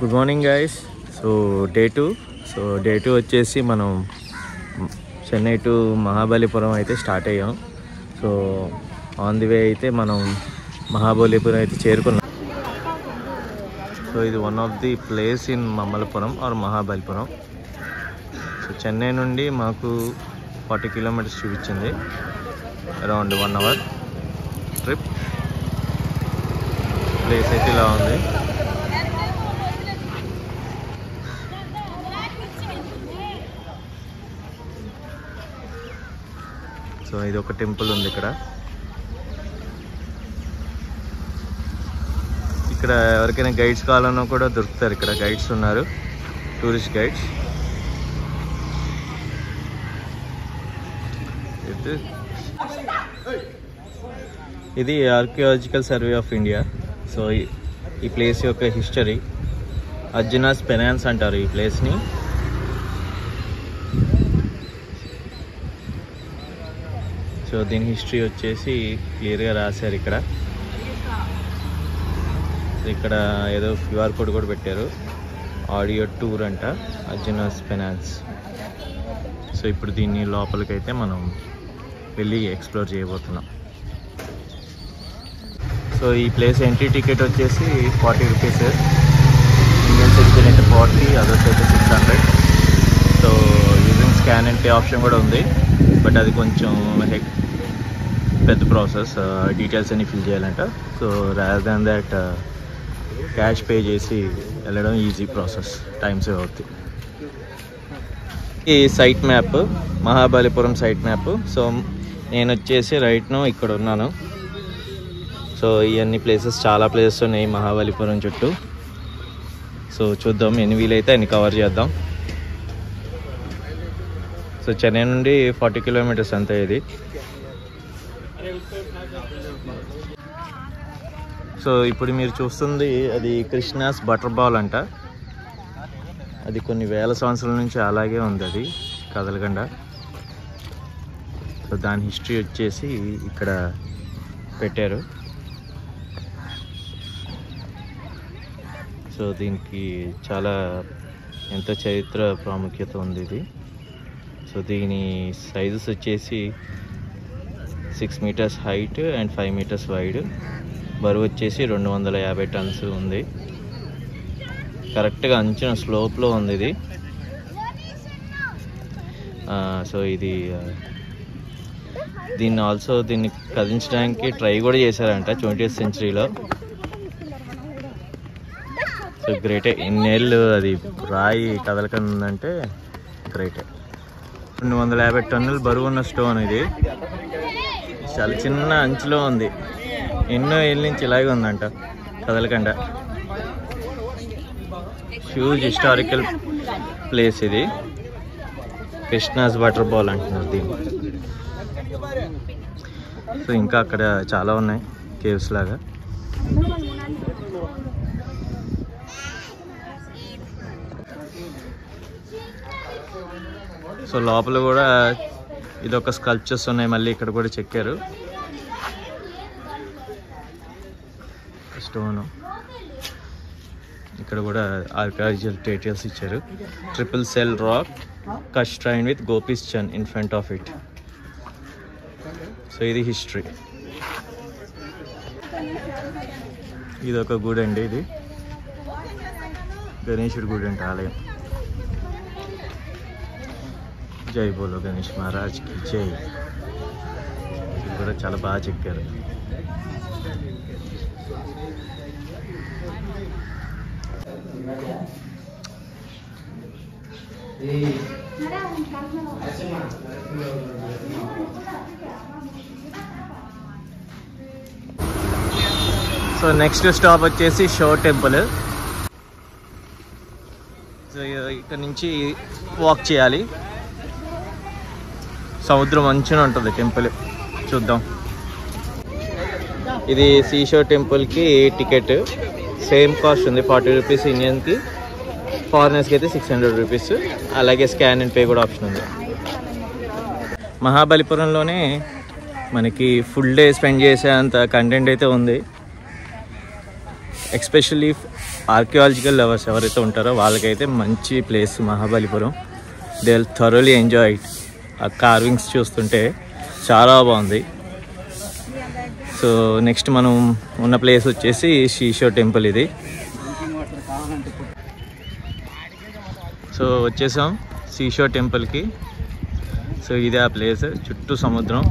Good morning guys. So day 2 వచ్చేసి మనం Chennai to Mahabalipuram అయితే స్టార్ట్ అయ్యాం. సో ఆన్ ది వే అయితే మనం మహాబలిపురం అయితే చేరుకున్నాం. సో ఇది one of the place in Mamallapuram or Mahabalipuram. So Chennai నుండి మాకు 40 కిలోమీటర్స్ చూపించింది, అరౌండ్ 1 అవర్ ట్రిప్. ప్లేస్ అయితే ఇలా ఉంది. సో ఇది ఒక టెంపుల్ ఉంది ఇక్కడ. ఇక్కడ ఎవరికైనా గైడ్స్ కావాలన్నా కూడా దొరుకుతారు. ఇక్కడ గైడ్స్ ఉన్నారు, టూరిస్ట్ గైడ్స్. ఇది archaeological survey of India. So ఈ ప్లేస్ యొక్క హిస్టరీ, అర్జునాస్ పెనాన్స్ అంటారు ఈ ప్లేస్ని. సో దీని హిస్టరీ వచ్చేసి క్లియర్గా రాశారు ఇక్కడ. ఇక్కడ ఏదో క్యూఆర్ కోడ్ కూడా పెట్టారు, ఆడియో టూర్ అంట, అర్జునాస్ పెనాన్స్. సో ఇప్పుడు దీన్ని లోపలికైతే మనం వెళ్ళి ఎక్స్ప్లోర్ చేయబోతున్నాం. సో ఈ ప్లేస్ ఎంట్రీ టికెట్ వచ్చేసి 40 రూపీస్. ఇండియన్ సిటిజన్ అయితే 40, అదర్స్ అయితే 600. So using scan and pay option కూడా ఉంది, బట్ అది కొంచెం పెద్ద ప్రాసెస్, డీటెయిల్స్ అన్ని ఫిల్ చేయాలంట. So rather than that cash pay చేసి వెళ్ళడం ఈజీ ప్రాసెస్, టైం సేవ్ అవుతుంది. ఈ site map, Mahabalipuram site map. So నేను వచ్చేసి రైట్ను ఇక్కడ ఉన్నాను. సో ఇవన్నీ ప్లేసెస్, చాలా ప్లేసెస్ ఉన్నాయి మహాబలిపురం చుట్టూ. సో చూద్దాం, ఎన్ని వీలైతే అన్ని కవర్ చేద్దాం. సో చెన్నై నుండి 40 కిలోమీటర్స్ అంతే ఇది. సో ఇప్పుడు మీరు చూస్తుంది అది కృష్ణాస్ బటర్ బాల్ అంట. అది కొన్ని వేల సంవత్సరాల నుంచి అలాగే ఉంది, అది కదలకుండా. సో దాని హిస్టరీ వచ్చేసి ఇక్కడ పెట్టారు. సో దీనికి చాలా ఎంతో చరిత్ర ప్రాముఖ్యత ఉంది ఇది. సో దీని సైజెస్ వచ్చేసి 6 metres height and 5 metres wide. బరువు వచ్చేసి 250 టన్స్ ఉంది. కరెక్ట్గా అంచున స్లోప్లో ఉంది ఇది. సో ఇది దీన్ని కదిలించడానికి ట్రై కూడా చేశారంట 20th సెంచరీలో. సో గ్రేటే, ఇన్నేళ్ళు అది రాయి కదలకుందంటే గ్రేటే. 250 టన్నులు బరువు ఉన్న స్టోన్ ఇది. చాలా చిన్న అంచులో ఉంది, ఎన్నో ఏళ్ళ నుంచి ఇలాగే ఉందంట కదలకుండా. హ్యూజ్ హిస్టారికల్ ప్లేస్ ఇది. కృష్ణాస్ వాటర్ బాల్ అంటున్నారు దీన్ని. సో ఇంకా అక్కడ చాలా ఉన్నాయి కేవ్స్ లాగా. సో లోపల కూడా ఇదొక స్కల్ప్చర్స్ ఉన్నాయి, మళ్ళీ ఇక్కడ కూడా చెక్కారు స్టోను. ఇక్కడ కూడా ఆర్కియాలజికల్ డీటెయిల్స్ ఇచ్చారు. Triple cell rock cut shrine with Gopi's churn in front of it. So ఇది హిస్టరీ. ఇది ఒక గుడి అండి, ఇది గణేశుడి గుడి అంట, ఆలయం. జై బోలో గణేష్ మహారాజ్కి జై. ఇది కూడా చాలా బాగా చెక్కారు. సో నెక్స్ట్ స్టాప్ వచ్చేసి షో టెంపుల్. సో ఇక్కడ నుంచి వాక్ చేయాలి. సముద్రం మంచిగా ఉంటుంది టెంపుల్, చూద్దాం. ఇది సీషో టెంపుల్కి టికెట్ సేమ్ కాస్ట్ ఉంది, 40 రూపీస్ ఇండియన్కి. ఫారినర్స్కి అయితే 600 రూపీస్. అలాగే స్కాన్ అండ్ పే కూడా ఆప్షన్ ఉంది. మహాబలిపురంలోనే మనకి ఫుల్ డే స్పెండ్ చేసేంత కంటెంట్ అయితే ఉంది. ఎస్పెషల్లీ ఆర్కియాలజికల్ లవర్స్ ఎవరైతే ఉంటారో వాళ్ళకైతే మంచి place Mahabalipuram. They will thoroughly enjoy it. ఆ కార్వింగ్స్ చూస్తుంటే చాలా బాగుంది. సో నెక్స్ట్ మనం ఉన్న ప్లేస్ వచ్చేసి శ్రీశైవ టెంపుల్. ఇది సో వచ్చేసాం శ్రీశైవ టెంపుల్కి. సో ఇదే ఆ ప్లేస్, చుట్టూ సముద్రం,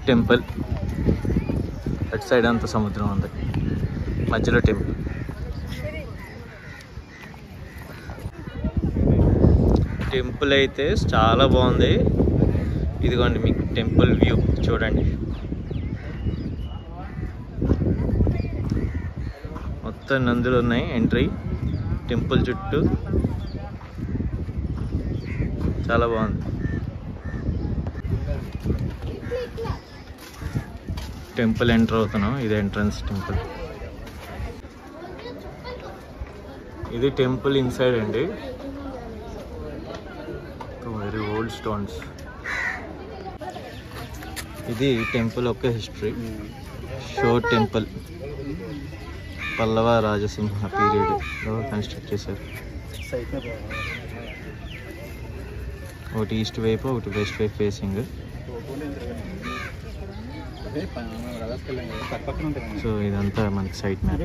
టెంపుల్ అటు సైడ్ అంతా సముద్రం ఉంది, మధ్యలో టెంపుల్. టెంపుల్ అయితే చాలా బాగుంది. ఇదిగోండి మీకు టెంపుల్ వ్యూ చూడండి. మొత్తం నందులు ఉన్నాయి. ఎంట్రీ టెంపుల్ చుట్టూ చాలా బాగుంది. టెంపుల్ ఎంటర్ అవుతున్నాం. ఇది ఎంట్రన్స్ టెంపుల్. ఇది టెంపుల్ ఇన్సైడ్ అండి. Very old stones. ఇది టెంపుల్ యొక్క history. So temple Pallava Rajasimha పీరియడ్లో కన్స్ట్రక్ట్ చేశారు. ఒకటి ఈస్ట్ వైపు, ఒకటి వెస్ట్ వైపు ఫేసింగ్. సో ఇదంతా మనకి సైట్ మ్యాప్.